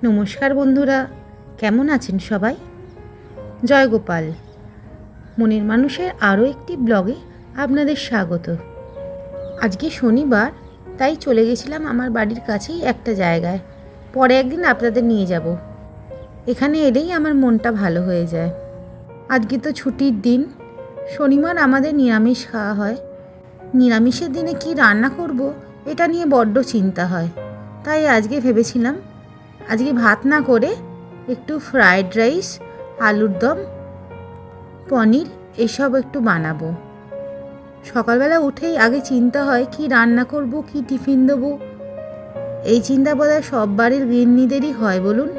নমস্কার বন্ধুরা, কেমন আছেন সবাই? জয় গোপাল। মনের মানুষের আরও একটি ব্লগে আপনাদের স্বাগত। আজকে শনিবার, তাই চলে গেছিলাম আমার বাড়ির কাছেই একটা জায়গায়। পরে একদিন আপনাদের নিয়ে যাব। এখানে এলেই আমার মনটা ভালো হয়ে যায়। আজকে তো ছুটির দিন, শনিবার আমাদের নিরামিষ খাওয়া হয়। নিরামিষের দিনে কি রান্না করব এটা নিয়ে বড্ড চিন্তা হয়। তাই আজকে ভেবেছিলাম আজকে ভাত না করে একটু ফ্রায়েড রাইস, আলুর দম, পনির এসব একটু বানাবো। সকালবেলা উঠেই আগে চিন্তা হয় কি রান্না করব, কি টিফিন দেবো। এই চিন্তা বোধহয় সব বাড়ির গৃহিণীদেরই হয় বলুন।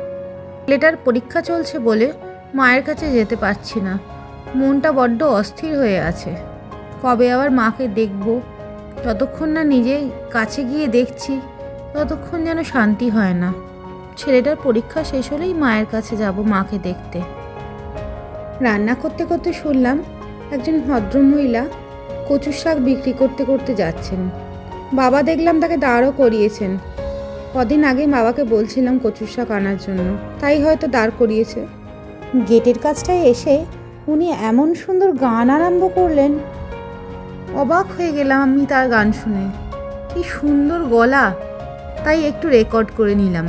ছেলেটার পরীক্ষা চলছে বলে মায়ের কাছে যেতে পারছি না। মনটা বড্ড অস্থির হয়ে আছে। কবে আবার মাকে দেখব। যতক্ষণ না নিজে কাছে গিয়ে দেখছি ততক্ষণ যেন শান্তি হয় না। ছেলেটার পরীক্ষা শেষ হলেই মায়ের কাছে যাব মাকে দেখতে। রান্না করতে করতে শুনলাম একজন ভদ্রমহিলা কচুর শাক বিক্রি করতে করতে যাচ্ছেন। বাবা দেখলাম তাকে দাঁড়ও করিয়েছেন। কদিন আগে বাবাকে বলছিলাম কচুর শাক আনার জন্য, তাই হয়তো দাঁড় করিয়েছে। গেটের কাছটায় এসে উনি এমন সুন্দর গান আরম্ভ করলেন, অবাক হয়ে গেলাম আমি তার গান শুনে। কি সুন্দর গলা, তাই একটু রেকর্ড করে নিলাম।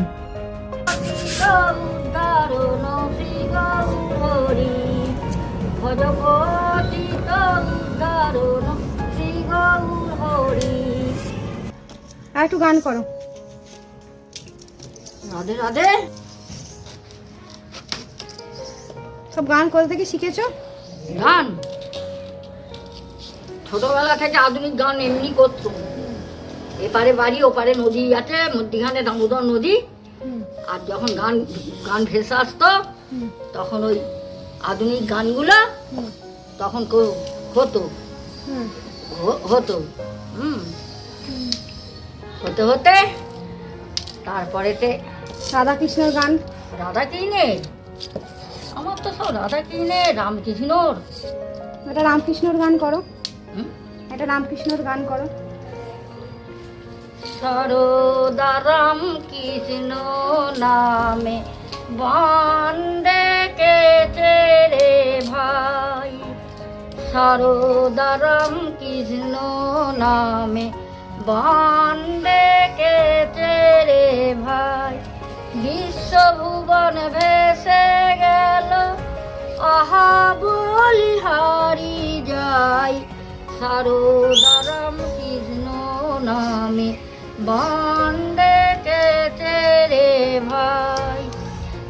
আর একটু গান করো। রাধে রাধে। সব গান কোথা থেকে শিখেছো? গান ছোটবেলা থেকে আধুনিক গান এমনি করতো। এপারে বাড়ি ওপারে নদী আছে, মধ্যিখানে দামোদর নদী। আর যখন গান গান ভেসে আসতো তখন ওই আধুনিক গানগুলা তখন হতো হতো হতে হতে তারপরেতে রাধা কৃষ্ণের গান। রাধা কৃষ্ণের, আমার তো সব রাধা কৃষ্ণের, রামকৃষ্ণর। এটা রামকৃষ্ণর গান করো। এটা রামকৃষ্ণর গান করো। সরদা রাম কৃষ্ণ নামে বান্ডে কেছে রে ভাই, সরদা রাম কৃষ্ণ নামে বান্ডে কেছে রে ভাই, বিশ্বভুবন ভেসে গেল আহা বলি হারি যাই, সরদা রাম কৃষ্ণ নামে বান্ডে কেছে রে ভাই।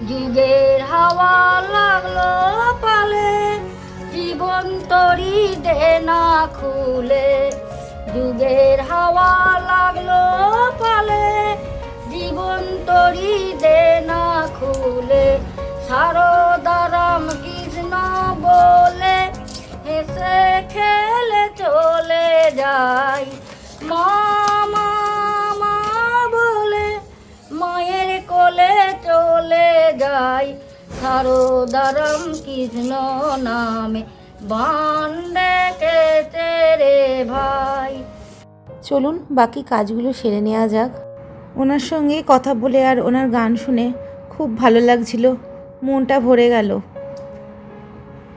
যুগের হাওয়া লাগলো পালে, জীবন তরি দে না খুলে, যুগের হাওয়া লাগলো পালে, জীবন তরি দে না খুলে, সারদা রাম কৃষ্ণ বলে হেসে খেলে চলে যায়, মা মা বলে মায়ের কোলে চলে যায়, সারদা রাম কৃষ্ণ নামে বান্ডে কেছে রে ভাই। চলুন বাকি কাজগুলো সেরে নেওয়া যাক। ওনার সঙ্গে কথা বলে আর ওনার গান শুনে খুব ভালো লাগছিল, মনটা ভরে গেল।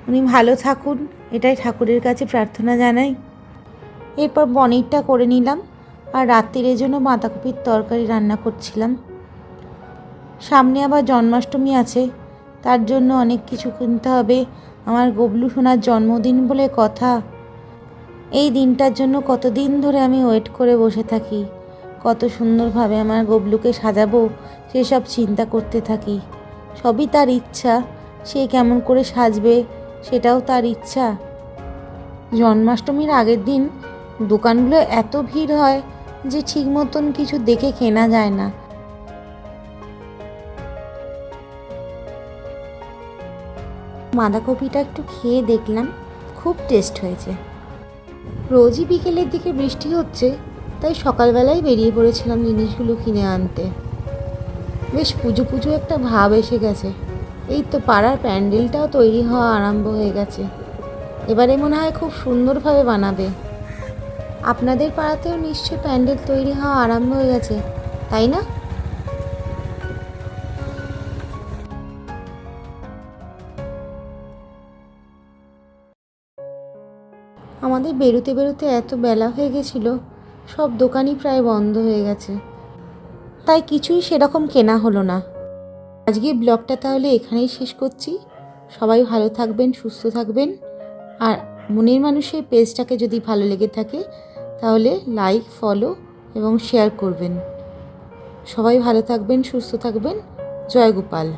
উনি ভালো থাকুন, এটাই ঠাকুরের কাছে প্রার্থনা জানাই। এরপর পনিরটা করে নিলাম, আর রাত্রির জন্য বাঁধাকপির তরকারি রান্না করছিলাম। সামনে আবার জন্মাষ্টমী আছে, তার জন্য অনেক কিছু কিনতে হবে। আমার গবলু সোনার জন্মদিন বলে কথা। এই দিনটার জন্য কতদিন ধরে আমি ওয়েট করে বসে থাকি। কত সুন্দরভাবে আমার গবলুকে সাজাবো সেসব চিন্তা করতে থাকি। সবই তার ইচ্ছা, সে কেমন করে সাজবে সেটাও তার ইচ্ছা। জন্মাষ্টমীর আগের দিন দোকানগুলো এত ভিড় হয় যে ঠিক মতন কিছু দেখে কেনা যায় না। বাঁধাকপিটা একটু খেয়ে দেখলাম, খুব টেস্ট হয়েছে। রোজই বিকেলের দিকে বৃষ্টি হচ্ছে, তাই সকালবেলায় বেরিয়ে পড়েছিলাম জিনিসগুলো কিনে আনতে। বেশ পুজো পুজো একটা ভাব এসে গেছে। এই তো পাড়ার প্যান্ডেলটাও তৈরি হওয়া আরম্ভ হয়ে গেছে। এবারে মনে হয় খুব সুন্দরভাবে বানাবে। আপনাদের পাড়াতেও নিশ্চয়ই প্যান্ডেল তৈরি হওয়া আরম্ভ হয়ে গেছে, তাই না? আমাদের বেরোতে বেরোতে এত বেলা হয়ে গেছিলো, সব দোকানই প্রায় বন্ধ হয়ে গেছে, তাই কিছুই সেরকম কেনা হলো না। আজকে ব্লগটা তাহলে এখানেই শেষ করছি। সবাই ভালো থাকবেন, সুস্থ থাকবেন। আর মনের মানুষের পেজটাকে যদি ভালো লেগে থাকে তাহলে লাইক, ফলো এবং শেয়ার করবেন। সবাই ভালো থাকবেন, সুস্থ থাকবেন। জয় গোপাল।